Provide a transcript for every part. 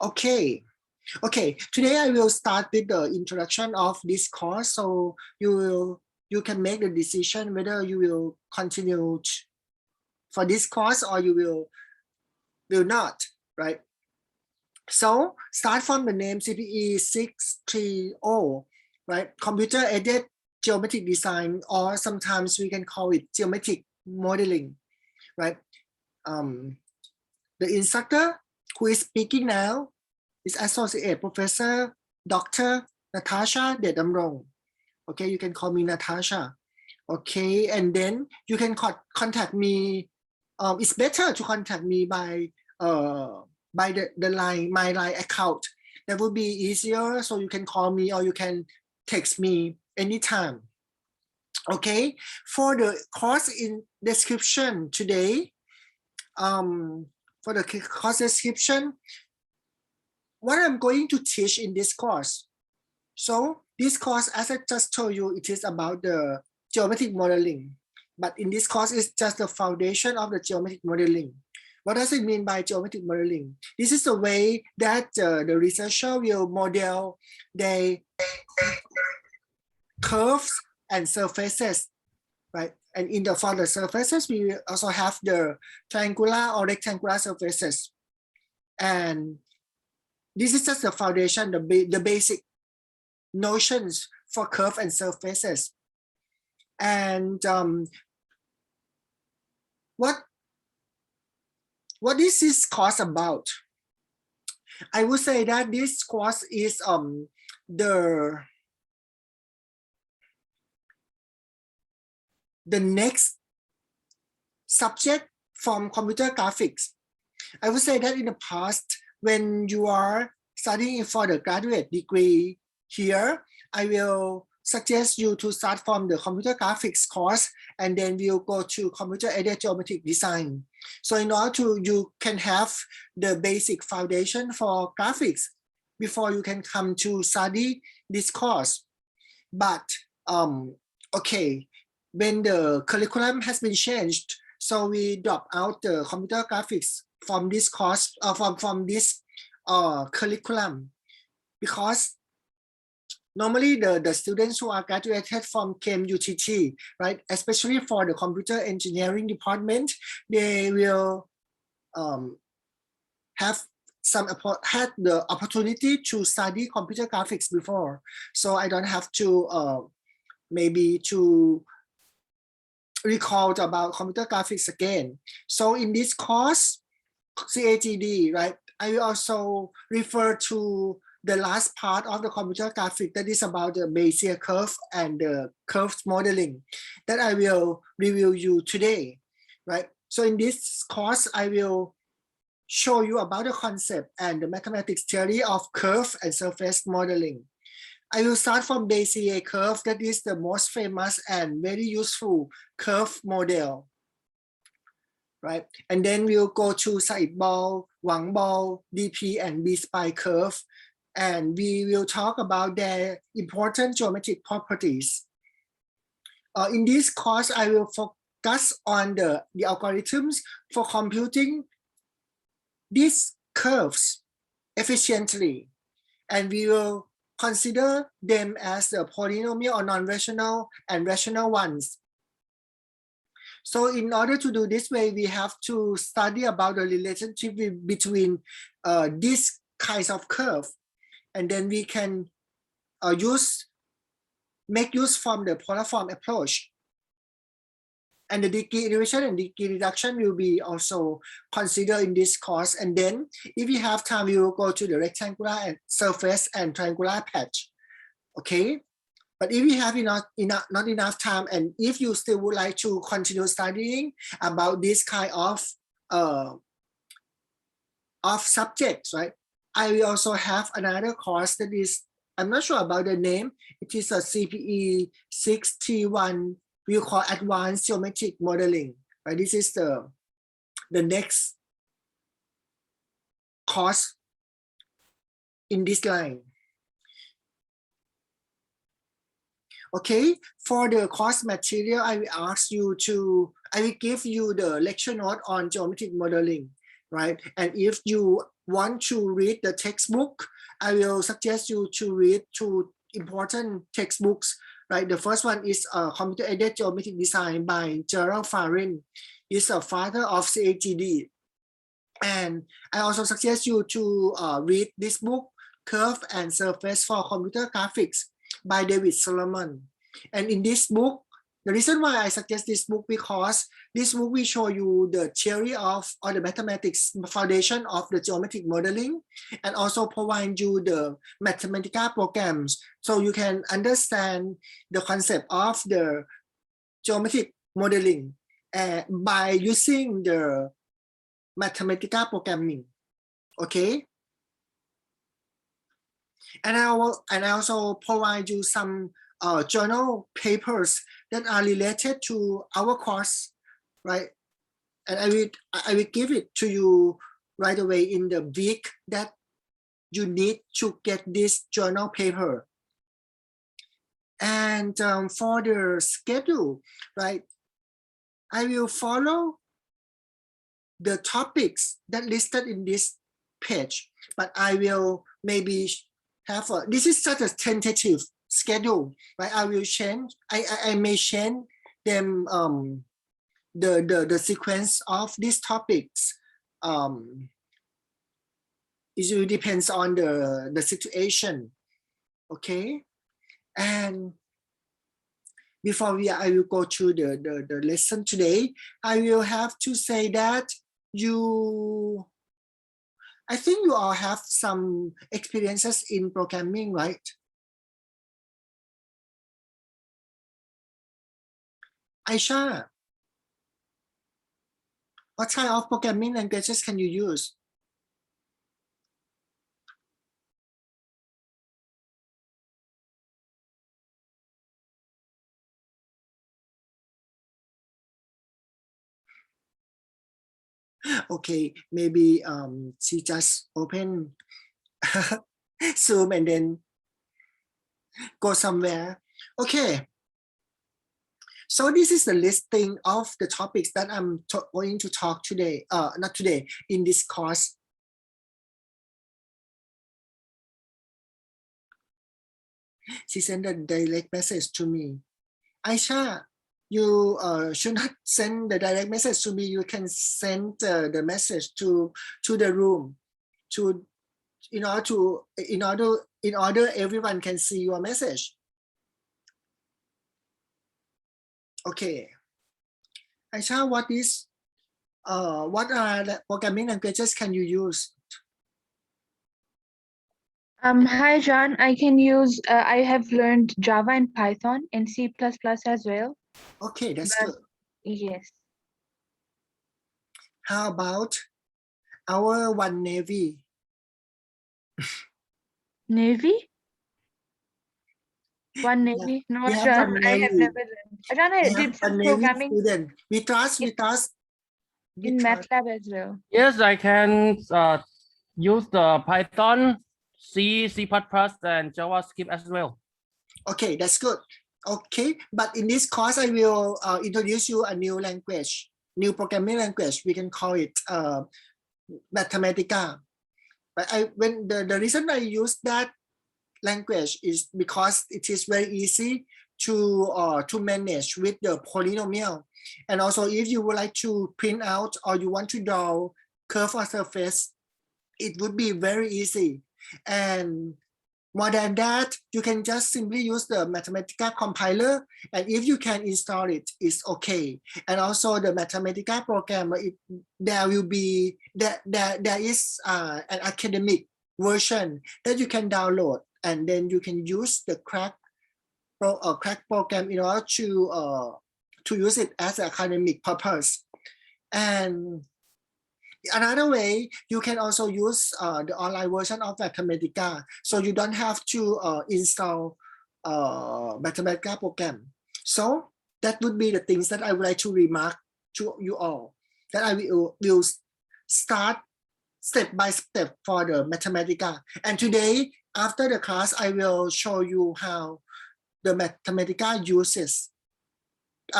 Okay. Okay, today I will start with the introduction of this course. So you can make the decision whether you will continue for this course or you will not, right? So start from the name CPE 630, right? Computer aided geometric design, or sometimes we can call it geometric modeling, right? The instructor who is speaking now is Associate Professor Dr. Natasha Dedamrong. Okay, you can call me Natasha. Okay, and then you can contact me. It's better to contact me by the line, my line account. That would be easier. So you can call me or you can text me anytime. Okay, for the course in description today, for the course description, what I'm going to teach in this course. So this course, as I just told you, it is about the geometric modeling. But in this course, it's just the foundation of the geometric modeling. What does it mean by geometric modeling? This is the way that the researcher will model the curves and surfaces, right? And for the surfaces, we also have the triangular or rectangular surfaces. And this is just the foundation, the basic notions for curve and surfaces. And what is this course about? I would say that this course is the next subject from computer graphics. I would say that in the past, when you are studying for the graduate degree here, I will suggest you to start from the computer graphics course, and then we'll go to computer aided geometric design. So in order to, you can have the basic foundation for graphics before you can come to study this course. But okay, when the curriculum has been changed, so we drop out the computer graphics from this course, from this curriculum, because normally the students who are graduated from KMUTT, right, especially for the computer engineering department, they will had the opportunity to study computer graphics before. So I don't have to maybe to recall about computer graphics again. So in this course, CAGD, right, I will also refer to the last part of the computer graphic, that is about the Bezier curve and the curves modeling, that I will review you today, right? So in this course, I will show you about the concept and the mathematics theory of curve and surface modeling. I will start from Bezier curve, that is the most famous and very useful curve model, right? And then we'll go to Seitz-Ball, Wang-Ball, DP, and B-spline curve. And we will talk about their important geometric properties. In this course, I will focus on the algorithms for computing these curves efficiently. And we will consider them as the polynomial or non-rational and rational ones. So in order to do this way, we have to study about the relationship between these kinds of curve. And then we can make use from the polar form approach. And the degree elevation and degree reduction will be also considered in this course. And then if we have time, we will go to the rectangular and surface and triangular patch. Okay. But if you have not enough time, and if you still would like to continue studying about this kind of subjects, right? I will also have another course that is, I'm not sure about the name. It is a CPE 6T1. We call Advanced Geometric Modeling. Right? This is the next course in this line. Okay, for the course material, I will give you the lecture note on geometric modeling, right? And if you want to read the textbook, I will suggest you to read two important textbooks. Right, the first one is Computer-Aided Geometric Design by Gerald Farin. He's a father of CAGD. And I also suggest you to read this book, Curve and Surface for Computer Graphics by David Solomon. And in this book, the reason why I suggest this book, because this book will show you the theory of or the mathematics foundation of the geometric modeling, and also provide you the Mathematica programs, so you can understand the concept of the geometric modeling by using the Mathematica programming. Okay. And I also provide you some journal papers that are related to our course, right? And I will give it to you right away in the week that you need to get this journal paper. And for the schedule, right, I will follow the topics that listed in this page, but I will maybe have this is such a tentative schedule, right? I will change, I may change them, the sequence of these topics. It depends on the situation. Okay. And before I will go to the lesson today, I will have to say that I think you all have some experiences in programming, right? Aisha, what kind of programming languages can you use? Okay, maybe she just open Zoom and then go somewhere. Okay. So this is the listing of the topics that I'm going to talk today, not today, in this course. She sent a direct message to me. Aisha, you should not send the direct message to me. You can send the message to the room, in order everyone can see your message. Okay. Aisha, what are the programming languages can you use? Hi, John. I can use, I have learned Java and Python and C++ as well. Okay, that's good. Yes. How about our one Navy? Navy? One Navy? No, we have John, one I have Navy. never learned. John, I did some programming Student. We trust. in MATLAB as well. Yes, I can use the Python, C, C++, and JavaScript as well. Okay, that's good. Okay, but in this course, I will introduce you a new language, new programming language. We can call it Mathematica. But the reason I use that language is because it is very easy to manage with the polynomial. And also, if you would like to print out or you want to draw curve or surface, it would be very easy. And more than that, you can just simply use the Mathematica compiler, and if you can install it, it's okay. And also the Mathematica program, there is an academic version that you can download, and then you can use the crack program in order to use it as an academic purpose. And another way, you can also use the online version of Mathematica, so you don't have to install Mathematica program. So that would be the things that I would like to remark to you all, that I will start step by step for the Mathematica. And today, after the class, I will show you how the Mathematica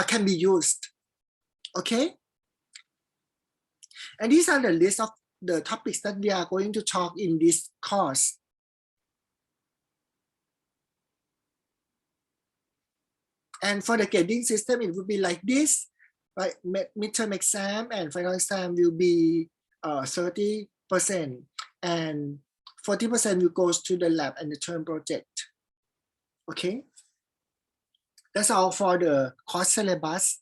can be used. Okay? And these are the list of the topics that we are going to talk in this course. And for the grading system, it would be like this, right? Midterm exam and final exam will be 30%, and 40% will go to the lab and the term project. Okay, that's all for the course syllabus.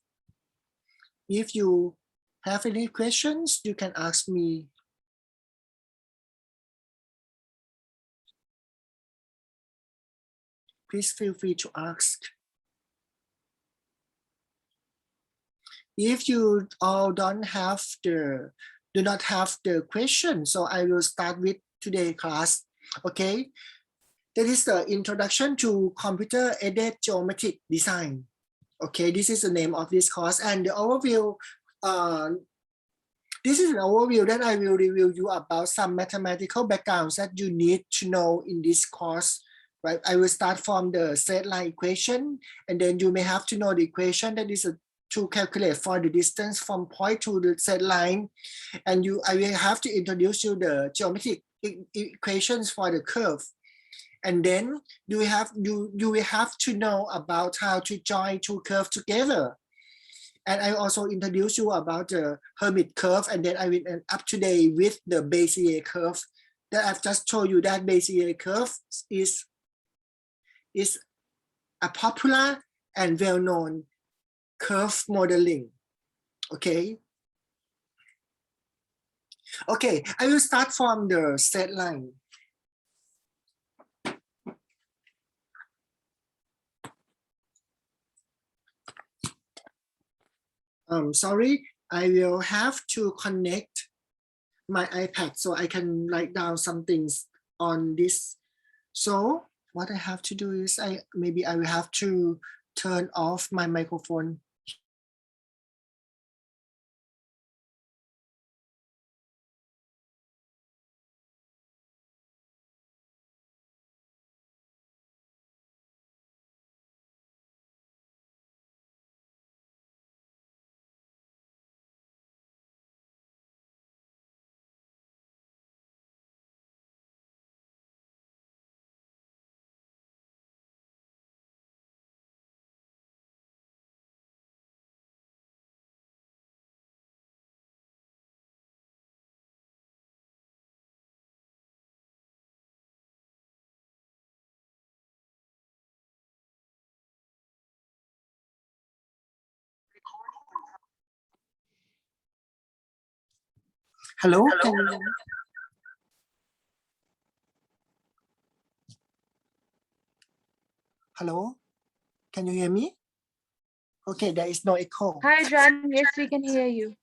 If you have any questions, you can ask me. Please feel free to ask. If you all do not have the question, so I will start with today's class. Okay, that is the introduction to computer-aided geometric design. Okay, this is the name of this course, and the overview. This is an overview that I will review you about some mathematical backgrounds that you need to know in this course. Right, I will start from the straight line equation, and then you may have to know the equation that is to calculate for the distance from point to the straight line, and I will have to introduce you the geometric equations for the curve, and then you will have to know about how to join two curves together. And I also introduce you about the Hermite curve, and then I will end up today with the Bezier curve that I've just told you. That Bezier curve is a popular and well-known curve modeling. Okay. Okay, I will start from the straight line. Sorry, I will have to connect my iPad so I can write down some things on this. So what I have to do is maybe I will have to turn off my microphone. Hello? Hello? Can you hear me? Okay, there is no echo. Hi, John. Yes, we can hear you.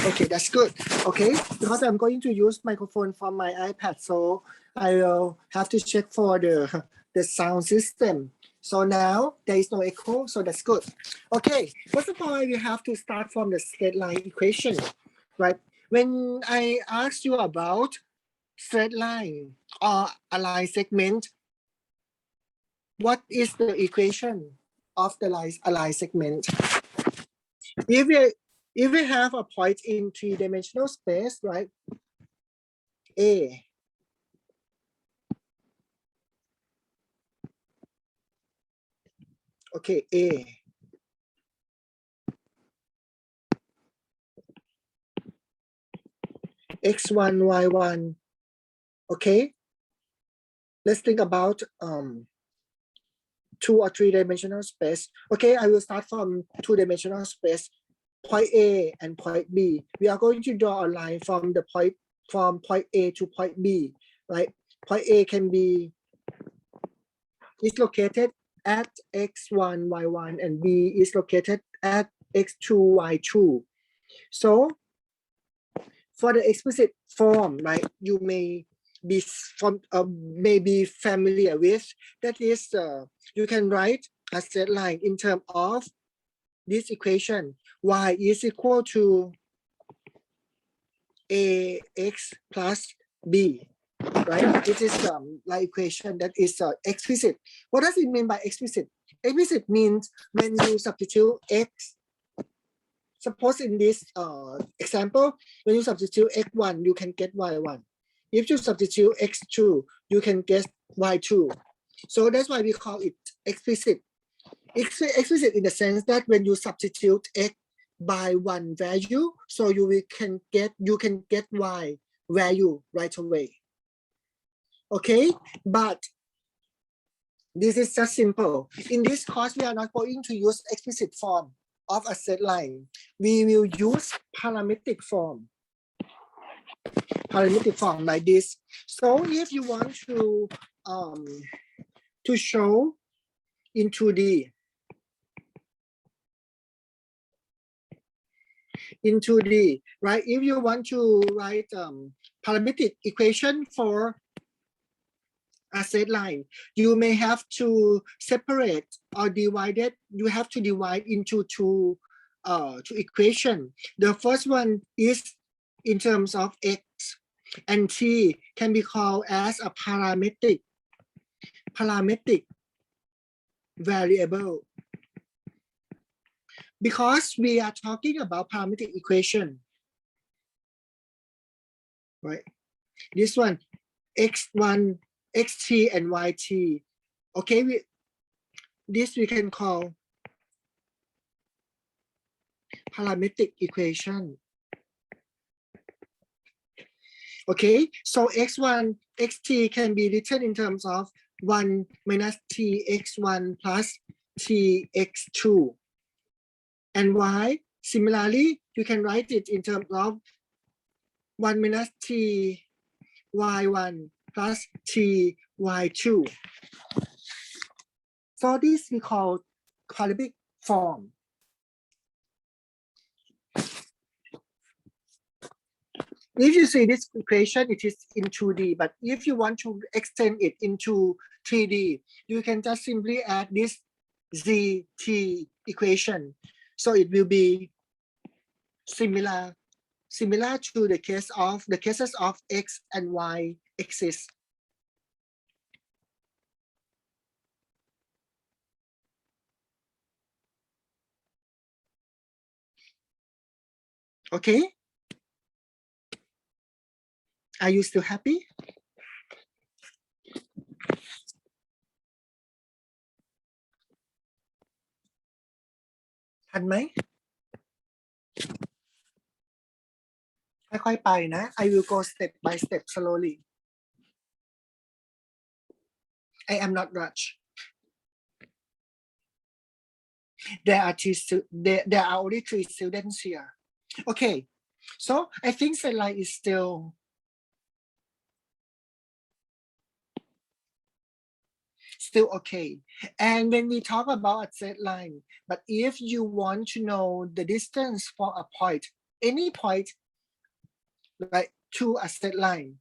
Okay, that's good. Okay, because I'm going to use microphone from my iPad, so I will have to check for the sound system. So now there is no echo, so that's good. Okay, first of all, we have to start from the straight line equation, right? When I ask you about straight line or a line segment, what is the equation of the line segment? If we have a point in three-dimensional space, right? A. Okay, A. X1, Y1. Okay. Let's think about two or three-dimensional space. Okay, I will start from two-dimensional space. Point A and point B. We are going to draw a line from point A to point B, right? Point A is located at x1, y1, and B is located at x2, y2. So for the explicit form, right, you may be familiar with, that is, you can write a straight line in terms of this equation. Y is equal to ax plus b, right? This is like equation that is explicit. What does it mean by explicit? Explicit means when you substitute x Suppose in this example, when you substitute x1, you can get y1. If you substitute x2, you can get y2. So that's why we call it explicit. Explicit in the sense that when you substitute x by one value, so you can get y value right away. Okay, but this is just simple. In this course, we are not going to use explicit form of a set line. We will use parametric form. Parametric form like this. So if you want to show in 2D, right? If you want to write parametric equation for a set line, you may have to separate or divide it. You have to divide into two equation. The first one is in terms of x, and t can be called as a parametric variable. Because we are talking about parametric equation, right? This one, x1, xt, and yt. Okay, this we can call parametric equation. Okay, so x1, xt can be written in terms of 1 minus tx1 plus tx2. And y, similarly, you can write it in terms of 1 minus t y1 plus t y2. So this we call parametric form. If you see this equation, it is in 2D, but if you want to extend it into 3D, you can just simply add this ZT equation. So it will be similar to the cases of X and Y axis. Okay? Are you still happy? ทันไหม ค่อยๆไปนะ I will go step by step slowly. I am not rush. There are only 3 students here. Okay, so I think set line is still okay. And when we talk about a set line, but if you want to know the distance for a point, any point, right, to a set line,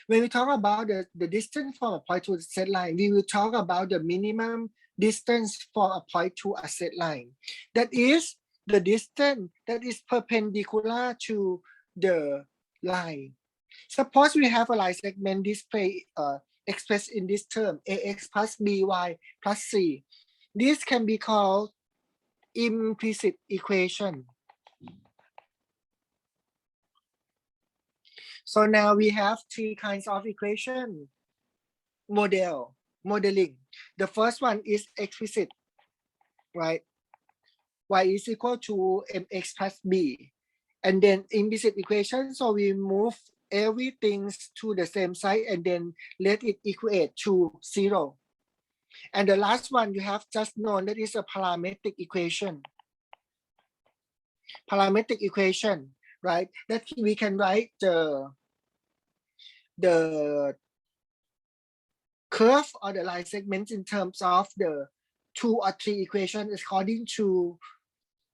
when we talk about the distance from a point to a set line, we will talk about the minimum distance for a point to a set line. That is the distance that is perpendicular to the line. Suppose we have a line segment display expressed in this term, ax plus by plus c. This can be called implicit equation. So now we have 3 kinds of equation modeling. The first one is explicit, right? Y is equal to mx plus b. And then implicit equation, so we move everything to the same side and then let it equate to 0. And the last one you have just known, that is a parametric equation. Parametric equation, right? That we can write the curve or the line segments in terms of the 2 or 3 equations according to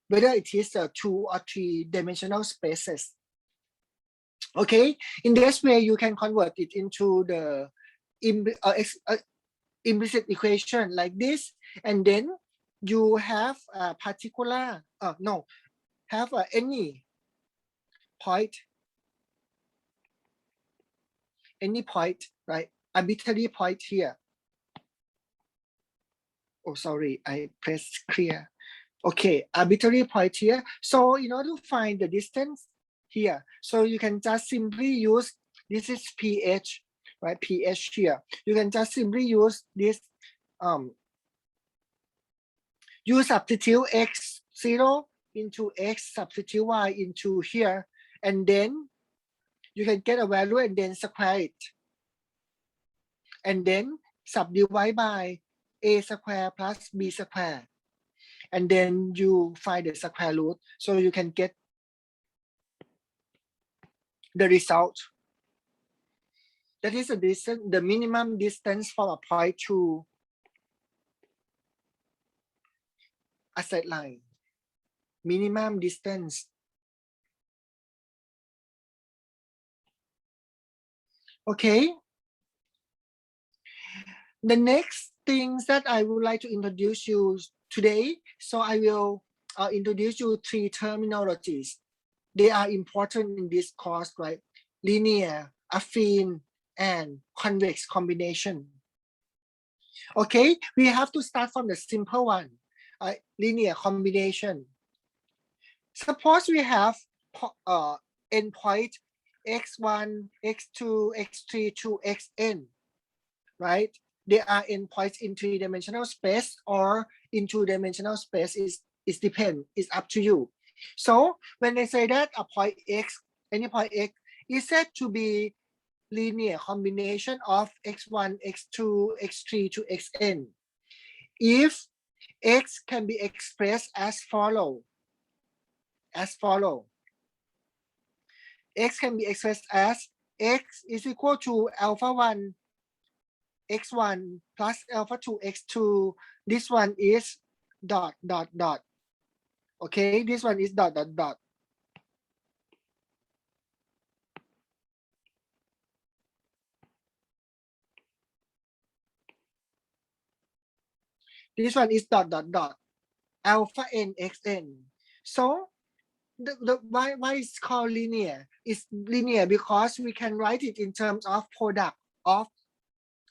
whether it is a 2 or 3 dimensional spaces. Okay, in this way you can convert it into the implicit equation like this, and then you have a particular any point, right? Arbitrary point here. Oh, sorry, I pressed clear. Okay, arbitrary point here. So in order to find the distance here, so you can just simply use, this is pH, right? pH here. You can just simply use this, you substitute x0 into x, substitute y into here, and then you can get a value and then square it. And then subdivide by a square plus b square. And then you find the square root, so you can get the result. That is the distance, the minimum distance from a point to a set line. Minimum distance. Okay. The next things that I would like to introduce you today, so I will introduce you 3 terminologies. They are important in this course, right? Linear, affine, and convex combination. Okay, we have to start from the simple one, linear combination. Suppose we have endpoint x1, x2, x3 to xn, right? They are endpoints in 3-dimensional space or in 2-dimensional space. Is depend. It's up to you. So when they say that a point x, any point x is said to be linear combination of x1, x2, x3 to xn, if x can be expressed as follow. X can be expressed as x is equal to alpha 1 x1 plus alpha 2 x2. This one is dot dot dot. Okay, this one is dot dot dot. This one is dot dot dot. Alpha n xn. So why it's called linear? It's linear because we can write it in terms of product of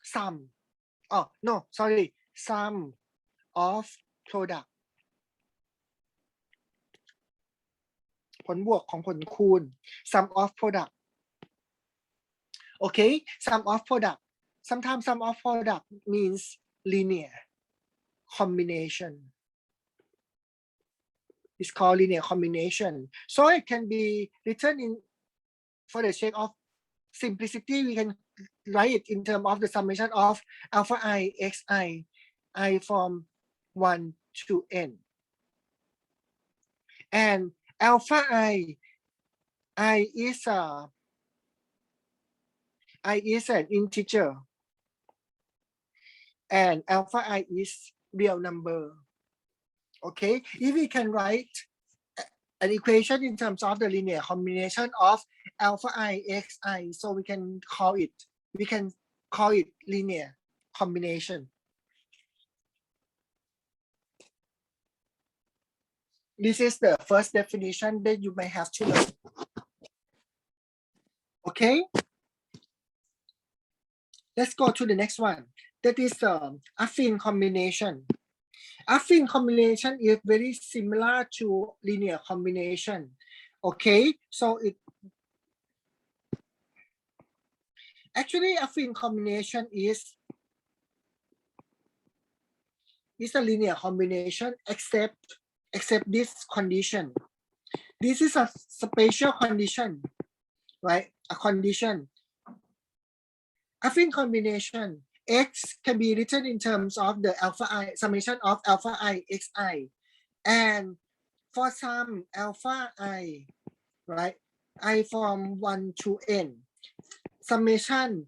sum. Oh no, sorry, sum of product. ผลบวกของผลคูณ sum of product. Okay, sum of product. Sometimes sum of product means linear combination. It's called linear combination. So it can be written in, for the sake of simplicity, we can write it in terms of the summation of alpha I xi, I from 1 to n. And alpha I is an integer, and alpha I is real number. Okay, if we can write an equation in terms of the linear combination of alpha I xi, so we can call it linear combination. This is the first definition that you may have to learn. Okay, let's go to the next one. That is affine combination. Affine combination is very similar to linear combination. Okay, so it actually affine combination is a linear combination except this condition. This is a special condition, right? A condition. Affine combination, x can be written in terms of the alpha I, summation of alpha I xi, and for some alpha I, right, I from 1 to n, summation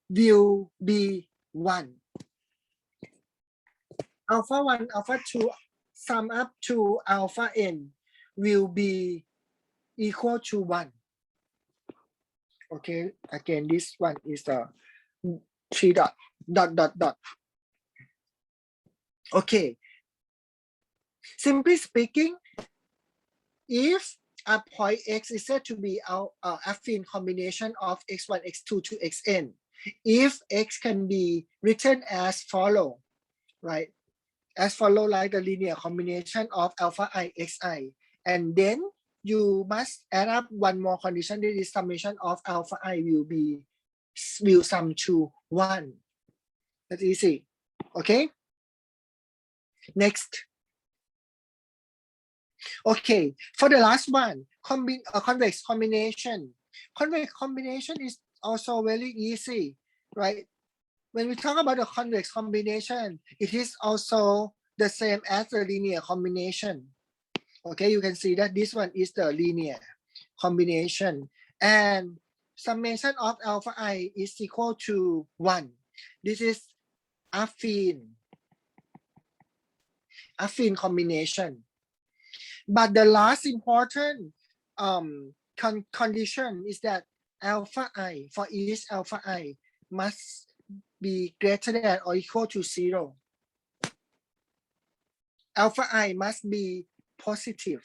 will be 1. Alpha 1, alpha 2 sum up to alpha n will be equal to 1. Okay, again, this one is the 3 dot. Okay, simply speaking, if a point x is said to be our affine combination of x1, x2 to xn, if x can be written as follow, right? as follow like the linear combination of alpha I xi, and then you must add up one more condition. That is summation of alpha I will sum to 1. That's easy. Okay. Next. Okay, for the last one, convex combination. Convex combination is also very easy, right? When we talk about the convex combination, it is also the same as the linear combination. Okay, you can see that this one is the linear combination, and summation of alpha I is equal to 1. This is affine combination. But the last important condition is that alpha I, for each alpha I, must be greater than or equal to 0. Alpha I must be positive.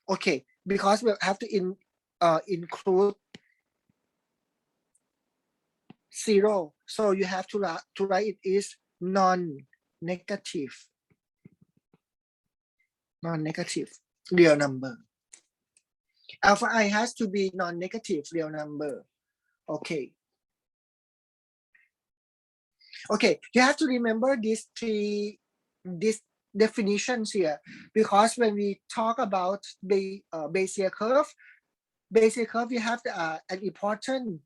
Okay, because we have to include 0. So you have to write it is non-negative. Non-negative real number. Alpha I has to be non-negative real number. Okay. Okay, you have to remember these definitions here, because when we talk about Bezier curve, we have an important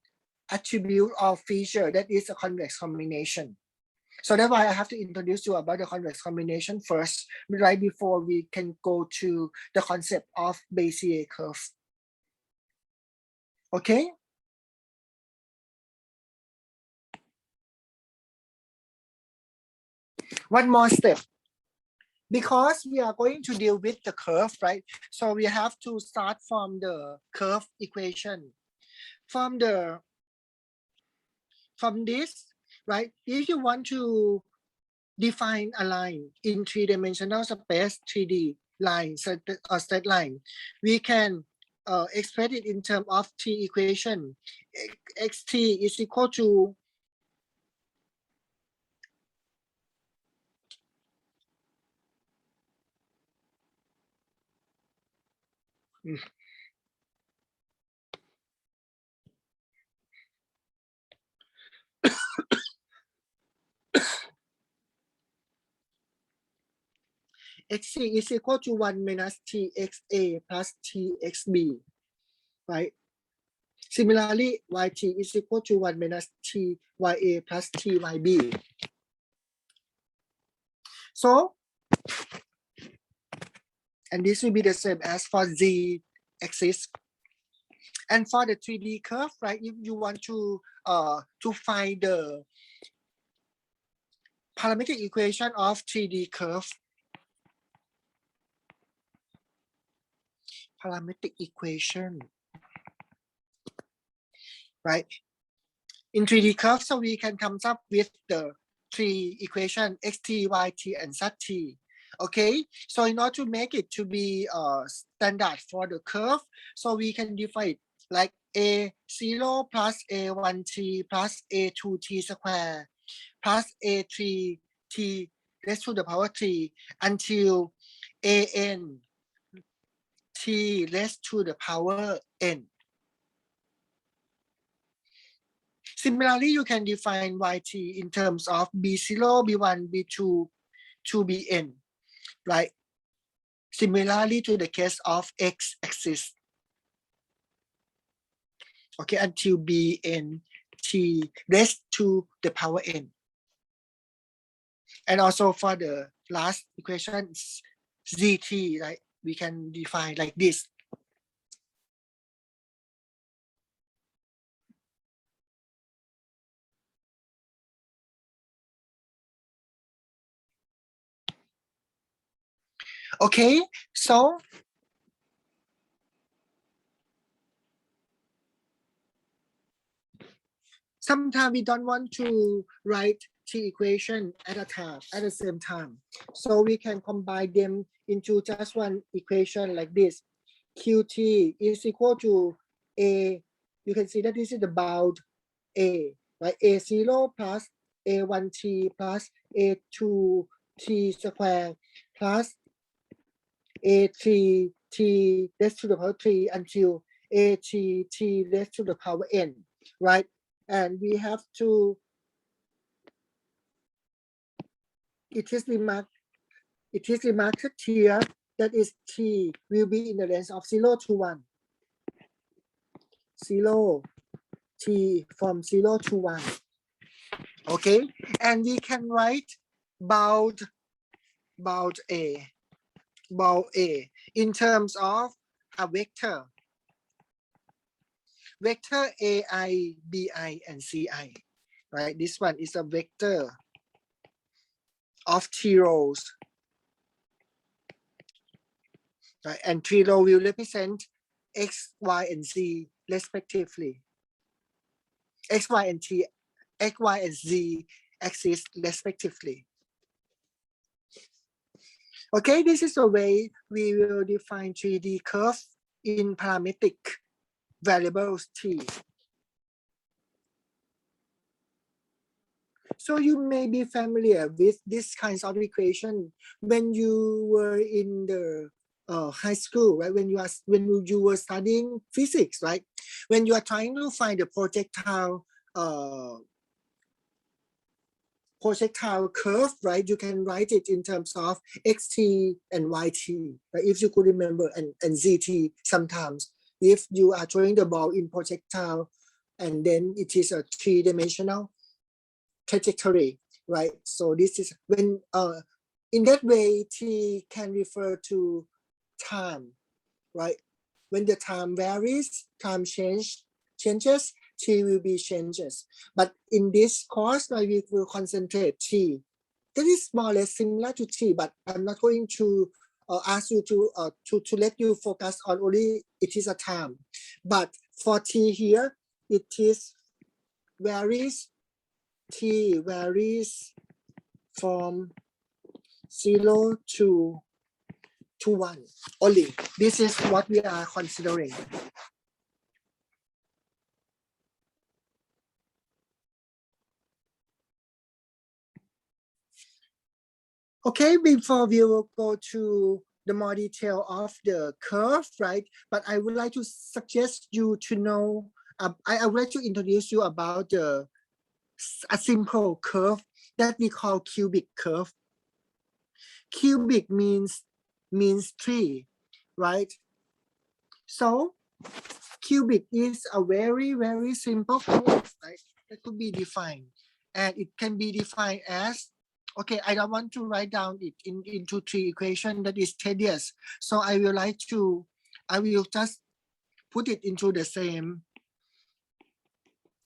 attribute or feature, that is a convex combination. So that's why I have to introduce you about the convex combination first, right before we can go to the concept of Bezier curve. Okay. One more step. Because we are going to deal with the curve, right? So we have to start from the curve equation. From this, right? If you want to define a line in 3-dimensional space, 3D line, or straight line, we can express it in terms of T equation. Xt is equal to xc is equal to 1 minus txa plus txb, right? Similarly, yt is equal to 1 minus tya plus tyb. So, and this will be the same as for z axis. And for the 3D curve, right? If you want to find the parametric equation of 3D curve, parametric equation, right? In 3D curve, so we can come up with the 3 equation xt, yt, and zt. Okay, so in order to make it to be standard for the curve, so we can define it like a0 plus a1t plus a2t square plus a3t raised to the power 3 until an t raised to the power n. Similarly, you can define yt in terms of b0, b1, b2 to bn, right? Similarly to the case of x-axis. Okay, until bn t raised to the power n. And also for the last equation, zt, right? We can define like this. Okay, so sometimes we don't want to write t equation at the same time. So we can combine them into just one equation like this. Qt is equal to a, you can see that this is the bound a, right? A0 plus a1t plus a2 t square plus a3 t raised to the power 3 until a3 t raised to the power n, right? And we have to, it is remarked here that is t will be in the range of 0 to 1. 0 t from 0 to 1. Okay, and we can write bound A in terms of a vector ai, bi, and ci, right? This one is a vector of 3 rows, right? And 3 rows will represent x, y, and z respectively. X, y, and z axis respectively. Okay, this is the way we will define 3D curve in parametric variables t. So you may be familiar with this kinds of equation when you were in the high school, right? When you were studying physics, right? When you are trying to find the projectile curve, right? You can write it in terms of xt and yt, right? If you could remember, and zt sometimes. If you are throwing the ball in projectile and then it is a 3-dimensional trajectory, right? So this is when in that way t can refer to time, right? When the time varies, time changes, t will be changes. But in this course, we will concentrate t. That is more or less similar to t, but I'm not going to ask you to let you focus on only it is a time. But for t here, it is varies. T varies from 0 to 1 only. This is what we are considering. Okay, before we will go to the more detail of the curve, right? But I would like to suggest you to know, I would like to introduce you about a simple curve that we call cubic curve. Cubic means 3, right? So cubic is a very, very simple curve, right? That could be defined. And it can be defined as, okay, I don't want to write down it into 3 equations, that is tedious. So I will just put it into the same,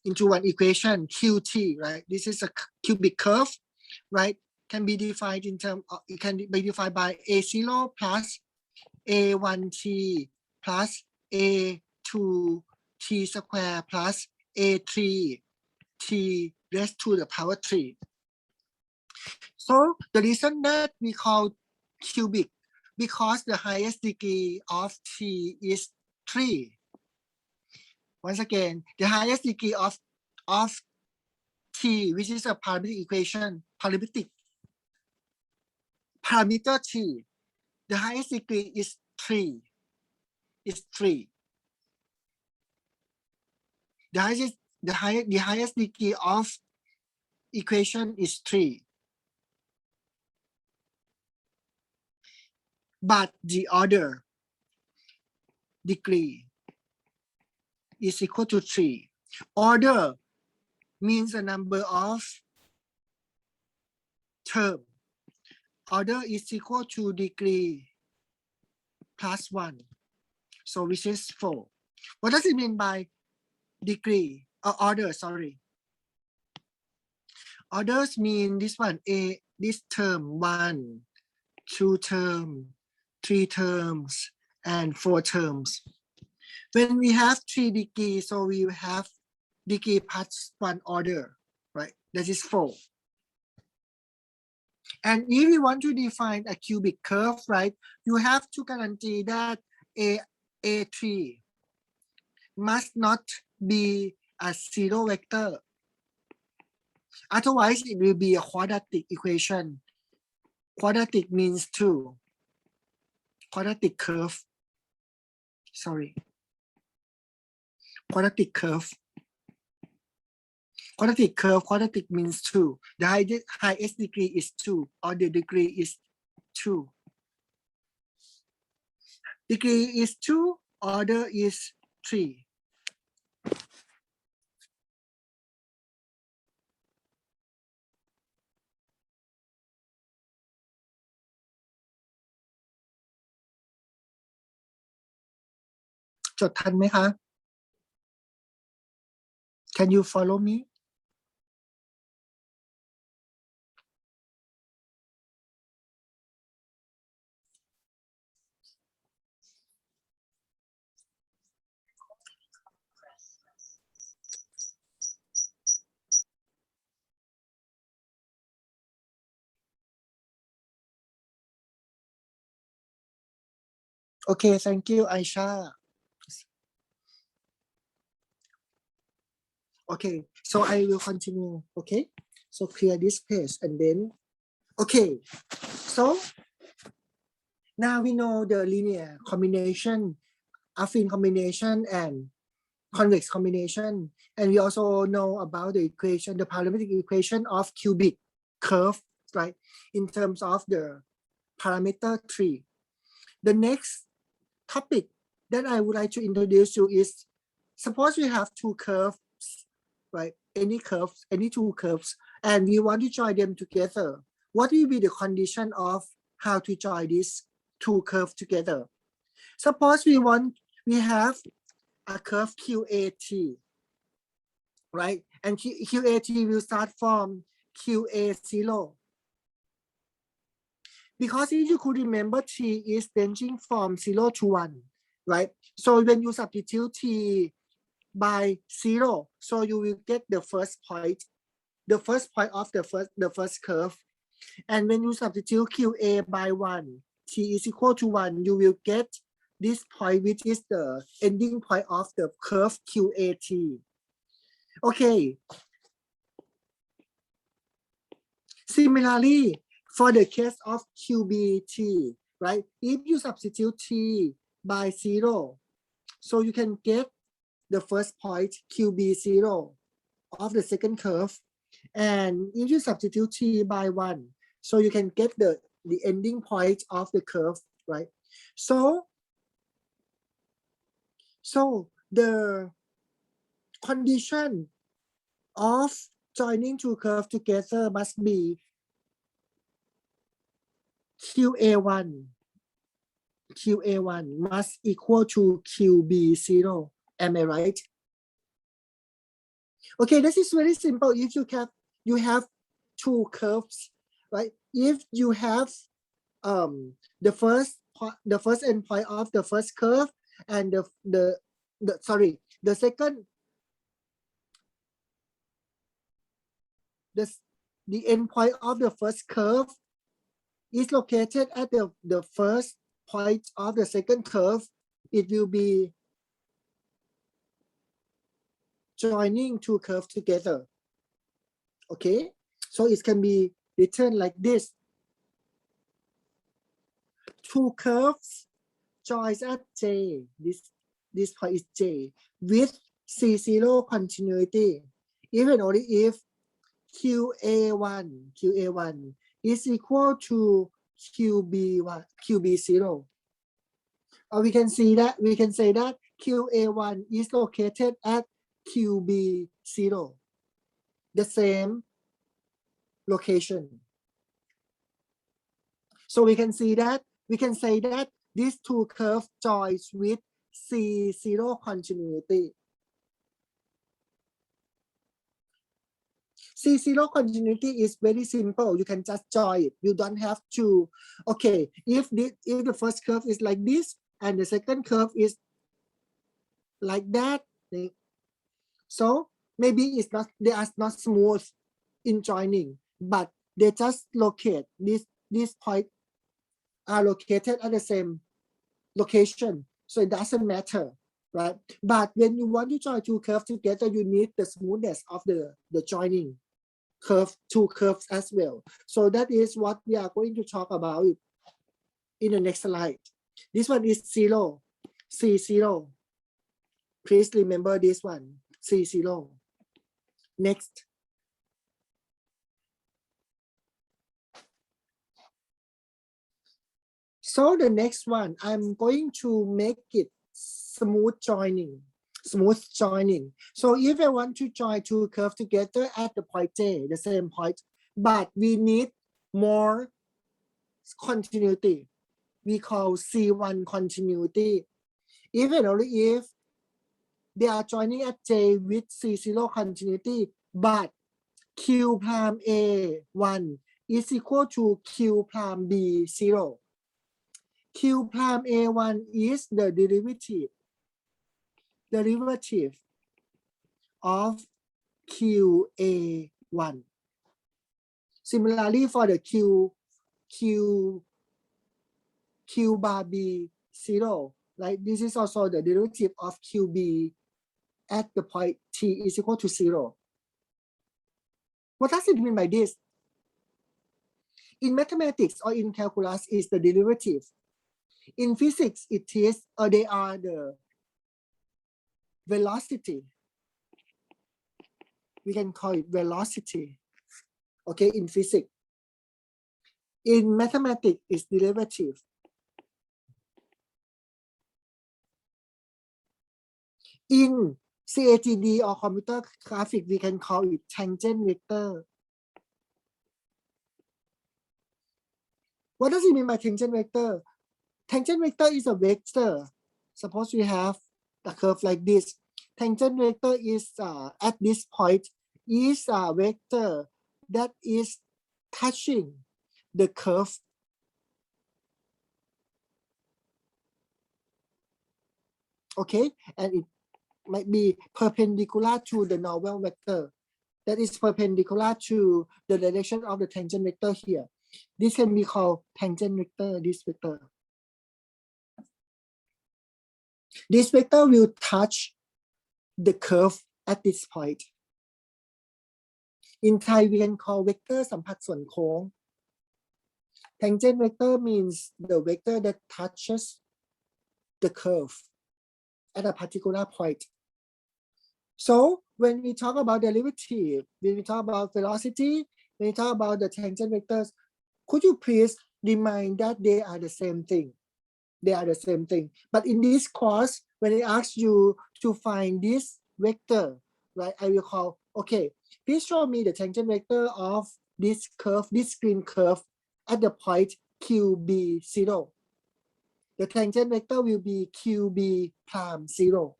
into one equation, qt, right? This is a cubic curve, right? Can be defined in terms of, it can be defined by a0 plus a1t plus a2t square plus a3t raised to the power 3. So the reason that we call cubic, because the highest degree of t is 3. Once again, the highest degree of t, which is a parametric equation, parameter t, the highest degree is 3. Is 3. The highest degree of equation is 3. But the other degree is equal to 3. Order means a number of term. Order is equal to degree plus 1. So which is 4. What does it mean by degree or order? Sorry. Orders mean this one, this term 1, 2 terms, 3 terms, and 4 terms. When we have 3 degrees, so we have degree plus 1 order, right? That is 4. And if you want to define a cubic curve, right, you have to guarantee that A3 must not be a 0 vector. Otherwise, it will be a quadratic equation. Quadratic means two. Quadratic curve. Sorry. Quadratic curve. Quadratic curve, quadratic means two. The highest degree is two, or the degree is two. Degree is two, order is three.จดทันไหมคะ Can you follow me? Okay, thank you, Aisha. Okay, so I will continue. Okay, so clear this page and then, okay, so now we know the linear combination, affine combination, and convex combination, and we also know about the equation, the parametric equation of cubic curve, right? In terms of the parameter 3. The next topic that I would like to introduce you is, suppose we have two curves, right? Any curves, any two curves, and we want to join them together. What will be the condition of how to join these two curves together? Suppose we have a curve QAT, right? And QAT will start from QA0. Because if you could remember, T is ranging from 0 to 1, right? So when you substitute T by 0, so you will get the first point of the first curve. And when you substitute QA by 1, T is equal to 1, you will get this point, which is the ending point of the curve QAT. Okay. Similarly, for the case of QBT, right? If you substitute T by 0, so you can get the first point QB0 of the second curve. And if you substitute T by 1, so you can get the ending point of the curve, right? So the condition of joining two curves together must be QA1 must equal to QB0. Am I right? Okay, this is very simple. If you have two curves, right? If you have the first endpoint of the first curve and the endpoint of the first curve is located at the first point of the second curve, it will be joining two curves together. Okay, so it can be written like this. Two curves joins at J, this point is J, with C0 continuity, even only if QA1 is equal to QB0. Or we can say that QA1 is located at QB0, the same location. So we can say that these two curves joins with C0 continuity. C0 continuity is very simple. You can just join it. You don't have to. Okay, if the first curve is like this and the second curve is like that, so maybe they are not smooth in joining, but they just locate this point are located at the same location, so it doesn't matter, right? But when you want to join two curves together, you need the smoothness of the joining. curve, two curves as well. So that is what we are going to talk about in the next slide. This one is 0, C0. Please remember this one, C0. Next. So the next one, I'm going to make it smooth joining. Smooth joining. So if I want to join two curves together at the point J, the same point, but we need more continuity. We call C1 continuity. Even only if they are joining at J with C0 continuity, but Q prime A1 is equal to Q prime B0. Q prime A1 is the derivative of QA1. Similarly, for the Q bar B0, like this is also the derivative of QB at the point T is equal to 0. What does it mean by this? In mathematics or in calculus is the derivative. In physics, it is, they are the velocity. We can call it velocity, okay, in physics. In mathematics, it's derivative. In CAGD or computer graphics, we can call it tangent vector. What does it mean by tangent vector? Tangent vector is a vector. Suppose we have a curve like this. Tangent vector is at this point is a vector that is touching the curve. Okay, and it might be perpendicular to the normal vector that is perpendicular to the direction of the tangent vector here. This can be called tangent vector, this vector. This vector will touch the curve at this point. In Thai, we can call vector สัมผัสส่วนโค้ง Tangent vector means the vector that touches the curve at a particular point. So when we talk about derivative, when we talk about velocity, when we talk about the tangent vectors, could you please remind that they are the same thing? They are the same thing. But in this course, when I ask you to find this vector, right, I will call, okay, please show me the tangent vector of this curve, this green curve at the point QB0. The tangent vector will be QB prime 0.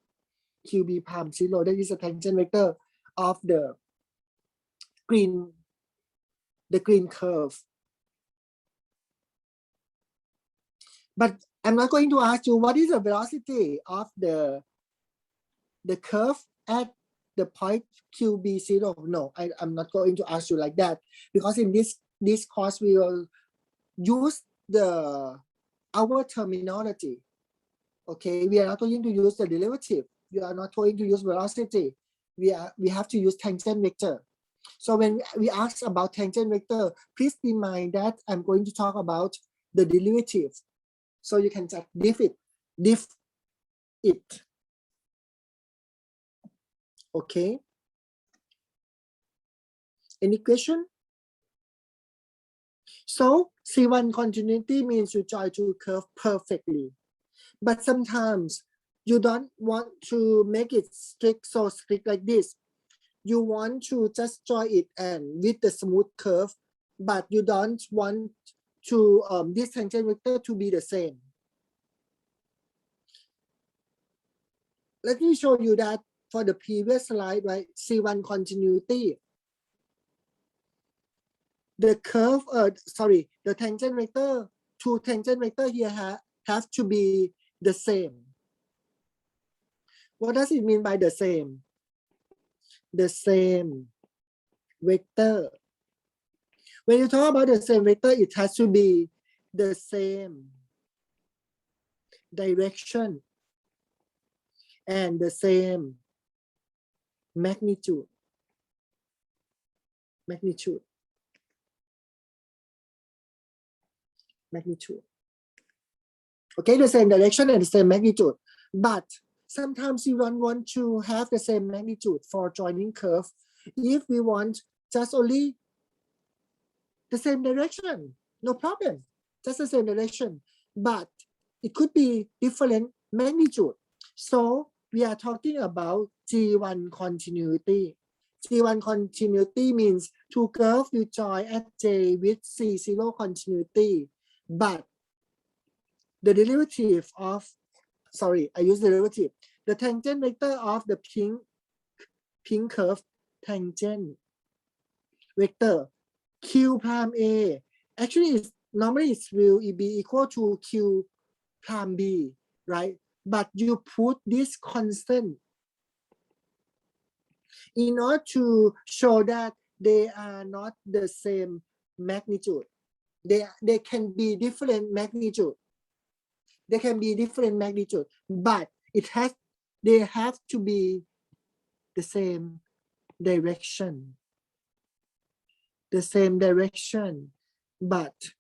QB prime 0, that is a tangent vector of the green curve. But I'm not going to ask you what is the velocity of the curve at the point QB0. No, I'm not going to ask you like that, because in this course we will use our terminology. Okay, we are not going to use the derivative. We are not going to use velocity. We have to use tangent vector. So when we ask about tangent vector, please remind that I'm going to talk about the derivative. So you can just diff it. Okay. Any question? So C1 continuity means you join two curves perfectly. But sometimes you don't want to make it so strict like this. You want to just join it and with the smooth curve, but you don't want to this tangent vector to be the same. Let me show you that for the previous slide, right? C1 continuity. The curve, the tangent vector, two tangent vector here have to be the same. What does it mean by the same? The same vector. When you talk about the same vector, it has to be the same direction and the same magnitude. magnitude. Okay, the same direction and the same magnitude, but sometimes you don't want to have the same magnitude for joining curve. If we want just only the same direction, no problem, just the same direction, but it could be different magnitude. So we are talking about G1 continuity. G1 continuity means two curves you join at J with C0 continuity, but the derivative of, sorry, I use derivative. The tangent vector of the pink curve, tangent vector Q prime A, actually it's, normally it will be equal to Q prime B, right? But you put this constant in order to show that they are not the same magnitude. They can be different magnitude. They can be different magnitude, but they have to be the same direction. The same direction, but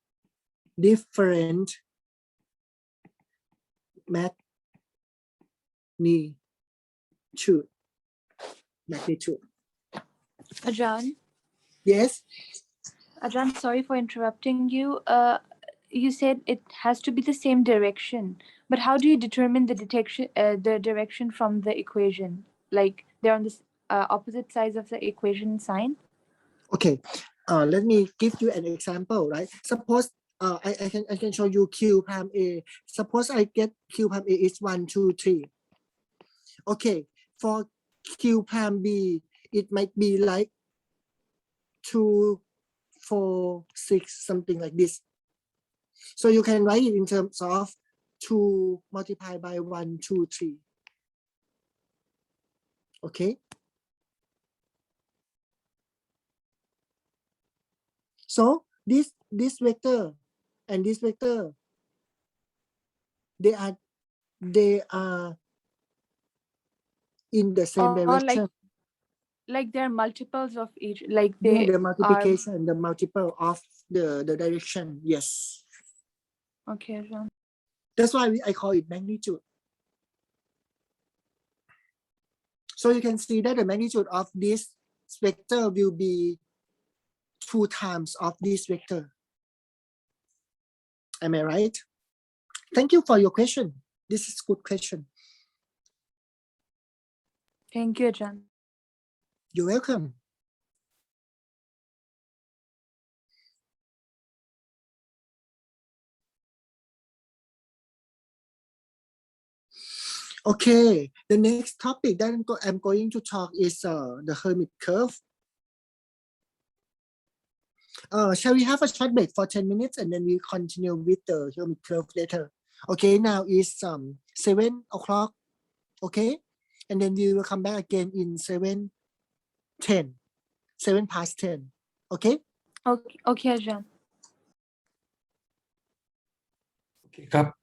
different magnitude. Ajahn, Yes. Ajahn, sorry for interrupting you. You said it has to be the same direction, but how do you determine the direction from the equation? Like they're on the opposite sides of the equation sign? Okay. Let me give you an example, right? Suppose I can show you Q prime A. Suppose I get Q prime A is 1, 2, 3. Okay. For Q prime B, it might be like 2, 4, 6, something like this. So you can write it in terms of 2 multiplied by 1, 2, 3. Okay. So this vector and this vector, they are in the same direction. Like they're multiples of each, like Yeah, they the are. multiplication, the multiple of the direction. Yes. Okay, Ajahn. That's why I call it magnitude. So you can see that the magnitude of this vector will be 2 times of this vector. Am I right? Thank you for your question. This is a good question. Thank you, Ajahn. You're welcome. Okay, the next topic that I'm going to talk is the Hermit curve. Shall we have a short break for 10 minutes and then we continue with the Hermit curve later? Okay, now is 7 o'clock. Okay, and then we will come back again in 7 past 10. Okay. Okay, Ajahn. ครับ